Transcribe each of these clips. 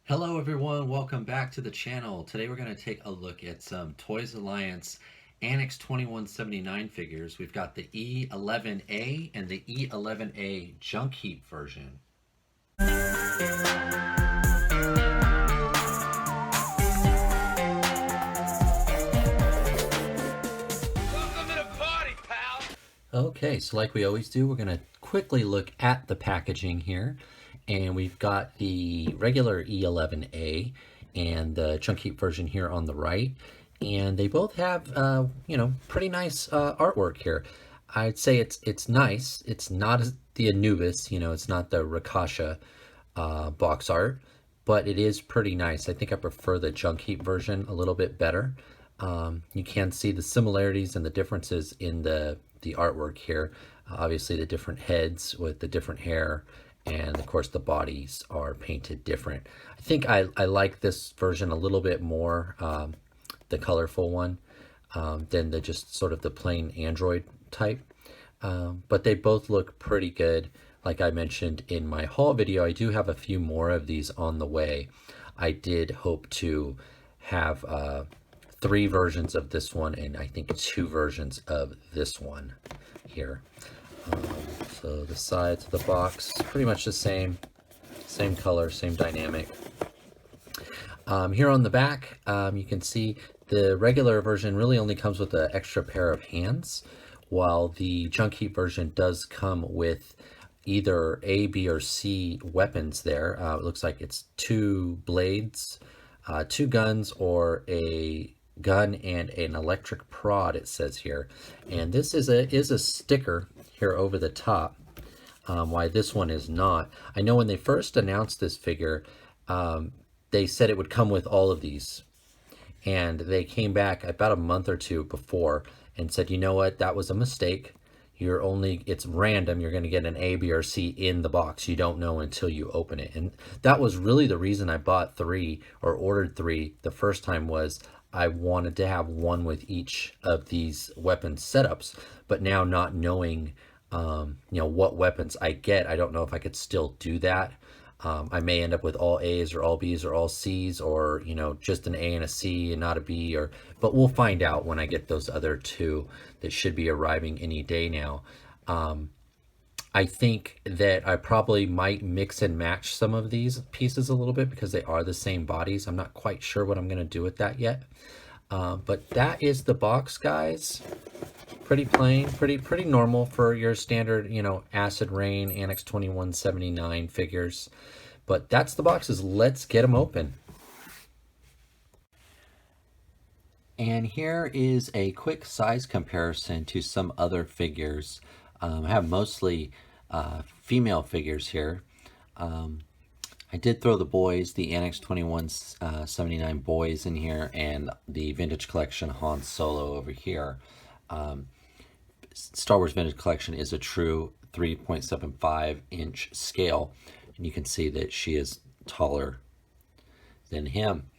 Hello everyone, welcome back to the channel. Today we're going to take a look at some Toys Alliance Annex 2179 figures. We've got the E-11a and the E-11a Junkheap version. Welcome to the party, pal! Okay, so like we always do, we're going to quickly look at the packaging here. And we've got the regular E-11a and the Junkheap version here on the right. And they both have, pretty nice artwork here. I'd say it's nice. It's not the Anubis, it's not the Rakasha box art, but it is pretty nice. I think I prefer the Junkheap version a little bit better. You can see the similarities and the differences in the artwork here. Obviously the different heads with the different hair, and of course the bodies are painted different. I think I like this version a little bit more, the colorful one, than the just sort of the plain Android type. But they both look pretty good. Like I mentioned in my haul video, I do have a few more of these on the way. I did hope to have 3 versions of this one, and I think 2 versions of this one here. So the sides of the box, pretty much the same color, same dynamic. Here on the back, you can see the regular version really only comes with an extra pair of hands, while the Junkheap version does come with either A, B, or C weapons there. It looks like it's 2 blades, 2 guns, or a gun and an electric prod, it says here. And this is a sticker here over the top, why this one is not. I know when they first announced this figure, they said it would come with all of these, and they came back about a month or two before and said, you know what, that was a mistake. It's random. You're going to get an A, B, or C in the box. You don't know until you open it. And that was really the reason I bought 3 or ordered 3 the first time, was I wanted to have one with each of these weapon setups. But now, not knowing what weapons I get, I don't know if I could still do that. I may end up with all A's or all B's or all C's, or just an A and a C and not a B, but we'll find out when I get those other 2 that should be arriving any day now. I think that I probably might mix and match some of these pieces a little bit because they are the same bodies. I'm not quite sure what I'm going to do with that yet. But that is the box, guys. Pretty plain, pretty normal for your standard, Acid Rain, Annex 2179 figures. But that's the boxes. Let's get them open. And here is a quick size comparison to some other figures. I have mostly female figures here. I did throw the boys, the Annex 2179 boys in here, and the Vintage Collection Han Solo over here. Star Wars Vintage Collection is a true 3.75 inch scale, and you can see that she is taller than him.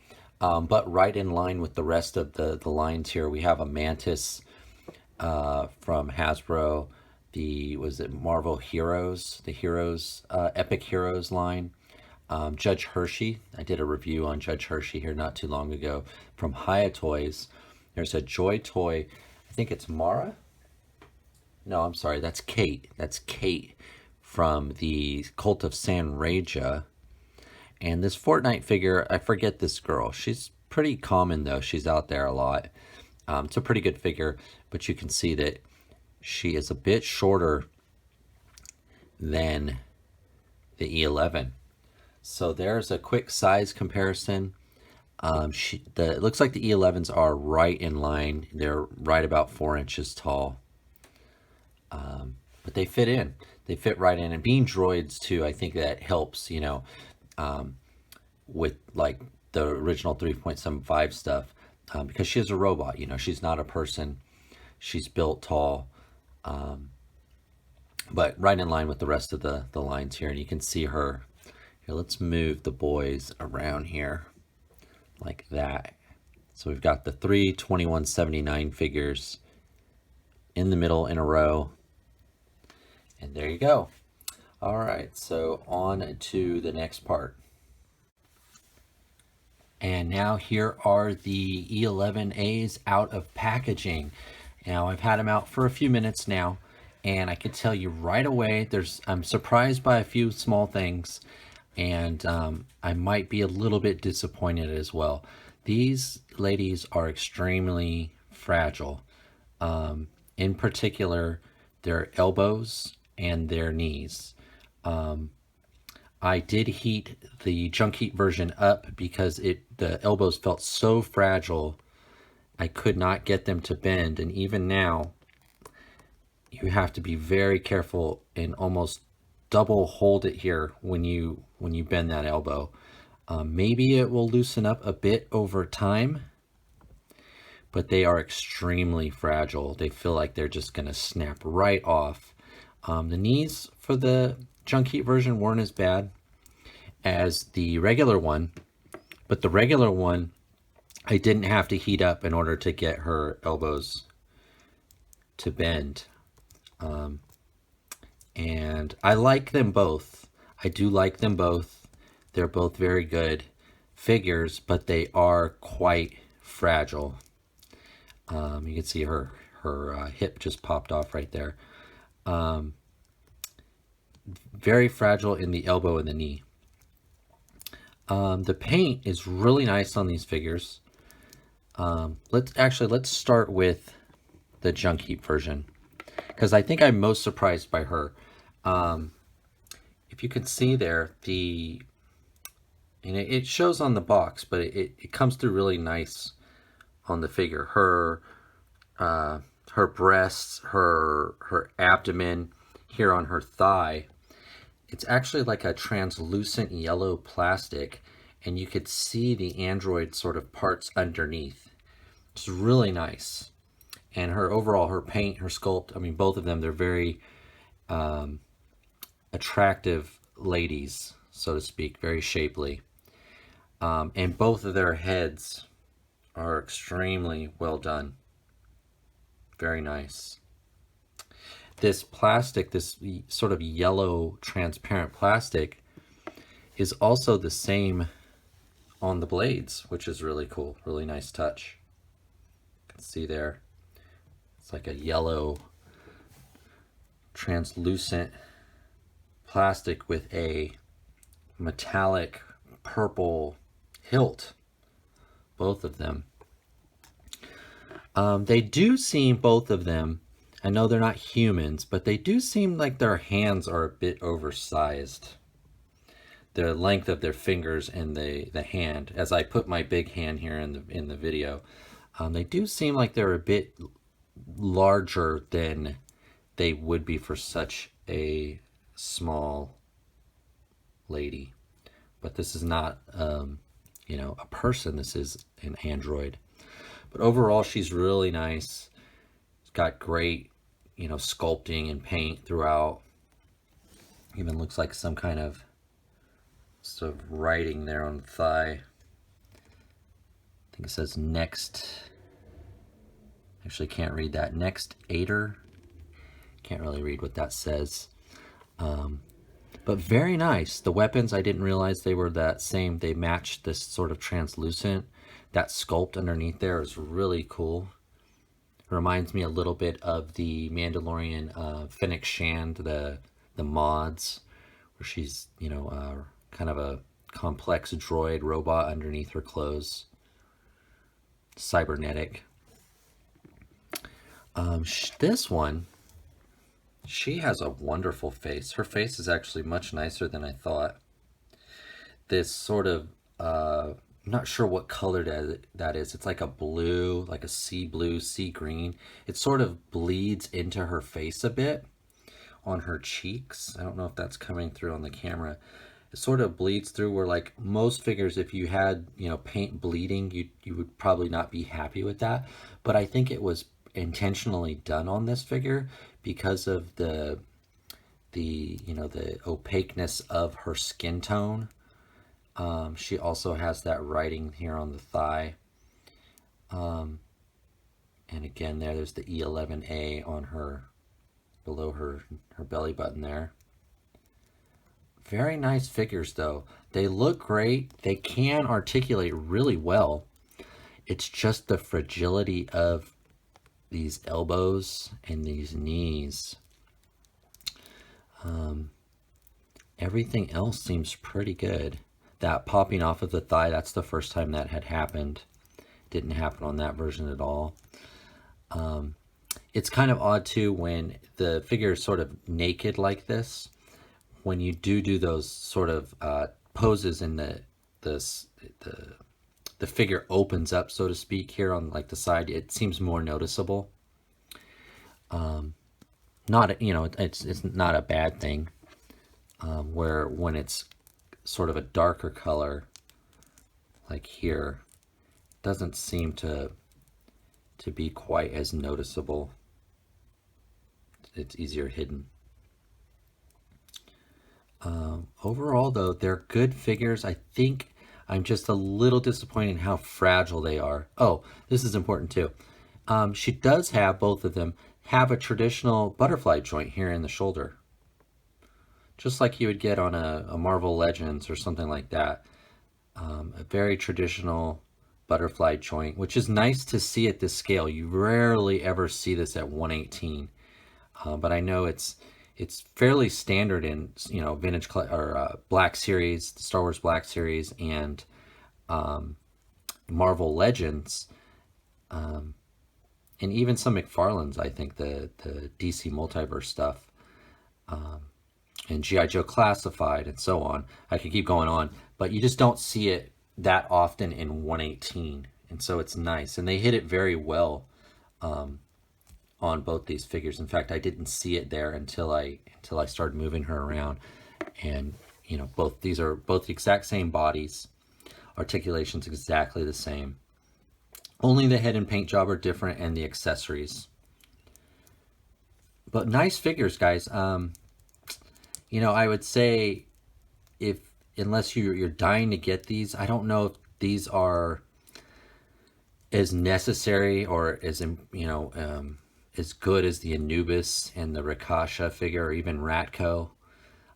But right in line with the rest of the lines here, we have a Mantis from Hasbro, was it Marvel Heroes, the Heroes, Epic Heroes line. Judge Hershey, I did a review on Judge Hershey here not too long ago, from Hiya Toys. There's a Joy Toy, I think it's Mara? No, I'm sorry, that's Kate. That's Kate from the Cult of San Reja. And this Fortnite figure, I forget this girl. She's pretty common though. She's out there a lot. It's a pretty good figure, but you can see that she is a bit shorter than the E11. So there's a quick size comparison. It looks like the E11s are right in line. They're right about 4 inches tall. But they fit in. They fit right in. And being droids too, I think that helps, with like the original 3.75 stuff, because she is a robot. She's not a person. She's built tall, but right in line with the rest of the lines here. And you can see her. Here, let's move the boys around here like that. So we've got the 3 2179 figures in the middle in a row. And there you go. All right, so on to the next part. And now here are the E-11As out of packaging. Now I've had them out for a few minutes now, and I can tell you right away, I'm surprised by a few small things, and I might be a little bit disappointed as well. These ladies are extremely fragile. In particular, their elbows and their knees. I did heat the Junkheap version up because the elbows felt so fragile. I could not get them to bend, and even now, you have to be very careful and almost double hold it here when you bend that elbow. Maybe it will loosen up a bit over time, but they are extremely fragile. They feel like they're just going to snap right off. The knees for the Junkheap version weren't as bad as the regular one, but the regular one I didn't have to heat up in order to get her elbows to bend. And I like them both. I do like them both. They're both very good figures, but they are quite fragile. You can see her hip just popped off right there. Very fragile in the elbow and the knee. The paint is really nice on these figures. Let's start with the Junkheap version, because I think I'm most surprised by her. If you can see there, it shows on the box, but it comes through really nice on the figure. Her breasts, her abdomen, here on her thigh, it's actually like a translucent yellow plastic, and you could see the android sort of parts underneath. It's really nice. And her overall, her paint, her sculpt, I mean, both of them, they're very attractive ladies, so to speak, very shapely. And both of their heads are extremely well done. Very nice. This plastic, this sort of yellow transparent plastic, is also the same on the blades, which is really cool. Really nice touch. You can see there. It's like a yellow translucent plastic with a metallic purple hilt. Both of them. They do seem, both of them, I know they're not humans, but they do seem like their hands are a bit oversized. The length of their fingers and the hand, as I put my big hand here in the video, they do seem like they're a bit larger than they would be for such a small lady. But this is not, a person. This is an android. But overall, she's really nice. It's got great, sculpting and paint throughout. Even looks like some kind of sort of writing there on the thigh. I think it says next. Actually, can't read that. Next Aider. Can't really read what that says. But very nice. The weapons, I didn't realize they were that same. They matched this sort of translucent. That sculpt underneath there is really cool. It reminds me a little bit of the Mandalorian Fennec Shand, the mods, where she's, kind of a complex droid robot underneath her clothes. Cybernetic. This one, she has a wonderful face. Her face is actually much nicer than I thought. This sort of, I'm not sure what color that is. It's like a blue, like a sea blue, sea green. It sort of bleeds into her face a bit on her cheeks. I don't know if that's coming through on the camera. It sort of bleeds through where, like most figures, if you had, paint bleeding, you would probably not be happy with that. But I think it was intentionally done on this figure because of the opaqueness of her skin tone. She also has that writing here on the thigh. And again, there's the E-11a on her, below her belly button there. Very nice figures, though. They look great. They can articulate really well. It's just the fragility of these elbows and these knees. Everything else seems pretty good. That popping off of the thigh, that's the first time that had happened. Didn't happen on that version at all. It's kind of odd too when the figure is sort of naked like this. When you do those sort of poses and the the figure opens up, so to speak, here on like the side, it seems more noticeable. Not, you know, it's not a bad thing. Where when it's sort of a darker color, like here, doesn't seem to be quite as noticeable. It's easier hidden. Overall, though, they're good figures. I think I'm just a little disappointed in how fragile they are. Oh, this is important too. She does have, both of them, have a traditional butterfly joint here in the shoulder. Just like you would get on a Marvel Legends or something like that. A very traditional butterfly joint, which is nice to see at this scale. You rarely ever see this at 1/18. But I know it's fairly standard in, you know, vintage or Black Series, the Star Wars Black Series, and Marvel Legends, and even some McFarlane's. I think the DC Multiverse stuff, and G.I. Joe Classified, and so on. I could keep going on, but you just don't see it that often in 1/18, and so it's nice, and they hit it very well. On both these figures. In fact, I didn't see it there until I started moving her around. And you know, these are both the exact same bodies, articulation's exactly the same. Only the head and paint job are different, and the accessories. But nice figures, guys. You know, I would say, unless you're dying to get these, I don't know if these are as necessary or as, you know, as good as the Anubis and the Rakasha figure, or even Ratko.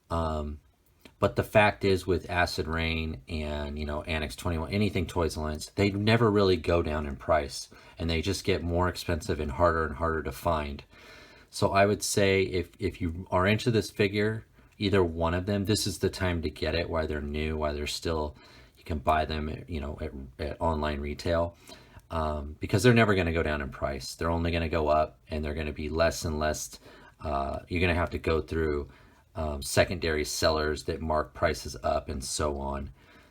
But the fact is, with Acid Rain and, you know, Annex 21, anything Toys Alliance, they never really go down in price, and they just get more expensive and harder to find. So I would say if you are into this figure, either one of them, this is the time to get it while they're new, while they're still, you can buy them, you know, at online retail. Because they're never going to go down in price. They're only going to go up, and they're going to be less and less. You're going to have to go through secondary sellers that mark prices up, and so on.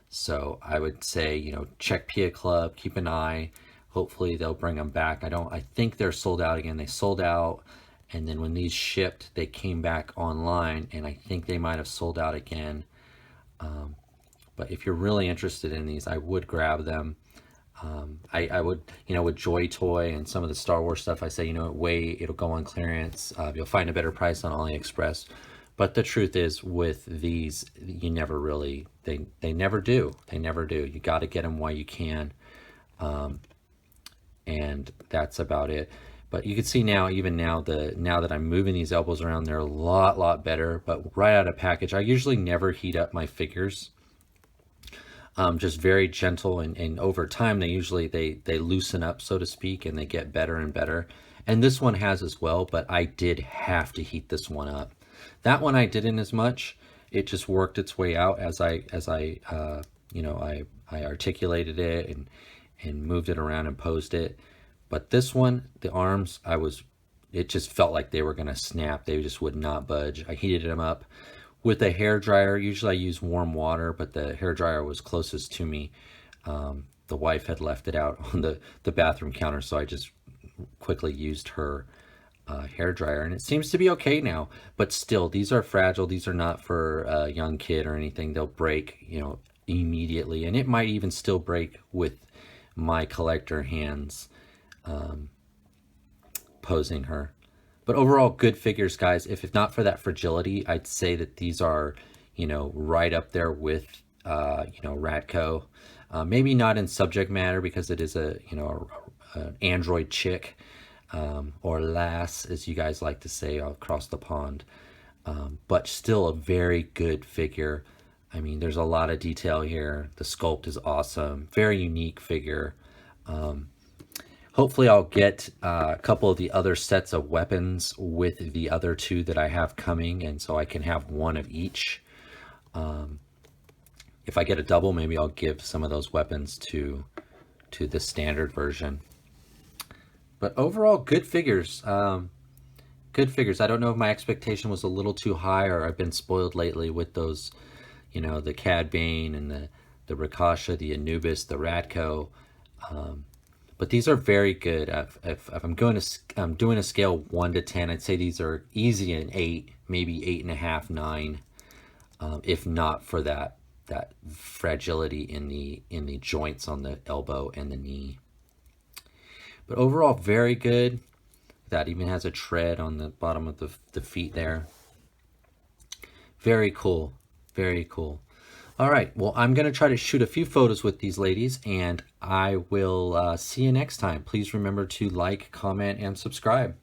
So I would say, you know, check Pia Club, keep an eye. Hopefully they'll bring them back. I think they're sold out again. They sold out, and then when these shipped, they came back online, and I think they might have sold out again. But if you're really interested in these, I would grab them. I would, you know, with Joy Toy and some of the Star Wars stuff, I say, you know, wait, it'll go on clearance. You'll find a better price on AliExpress. But the truth is, with these, you never really, they never do. They never do. You got to get them while you can. And that's about it. But you can see now, even now, now that I'm moving these elbows around, they're a lot better. But right out of package, I usually never heat up my figures. Just very gentle, and over time they usually they loosen up, so to speak, and they get better and better. And this one has as well, but I did have to heat this one up. That one I didn't as much. It just worked its way out as I you know, I articulated it and moved it around and posed it. But this one, the arms, it just felt like they were gonna snap. They just would not budge. I heated them up with a hair dryer. Usually I use warm water, but the hair dryer was closest to me. The wife had left it out on the bathroom counter, so I just quickly used her hair dryer, and it seems to be okay now. But still, these are fragile. These are not for a young kid or anything. They'll break, you know, immediately, and it might even still break with my collector hands posing her. But overall, good figures, guys. If not for that fragility, I'd say that these are, you know, right up there with, you know, Ratko. Maybe not in subject matter, because it is a, you know, an android chick, or lass, as you guys like to say across the pond. but still a very good figure. I mean, there's a lot of detail here. The sculpt is awesome. Very unique figure. Hopefully I'll get a couple of the other sets of weapons with the other two that I have coming, and so I can have one of each. If I get a double, maybe I'll give some of those weapons to the standard version. But overall, good figures. Good figures. I don't know if my expectation was a little too high, or I've been spoiled lately with those, you know, the Cad Bane and the Rakasha, the Anubis, the Radko. But these are very good. If I'm doing a scale 1 to 10, I'd say these are easy an 8, maybe 8.5, 9, if not for that fragility in the joints on the elbow and the knee. But overall, very good. That even has a tread on the bottom of the feet there. Very cool. Very cool. All right, well, I'm going to try to shoot a few photos with these ladies, and I will see you next time. Please remember to like, comment, and subscribe.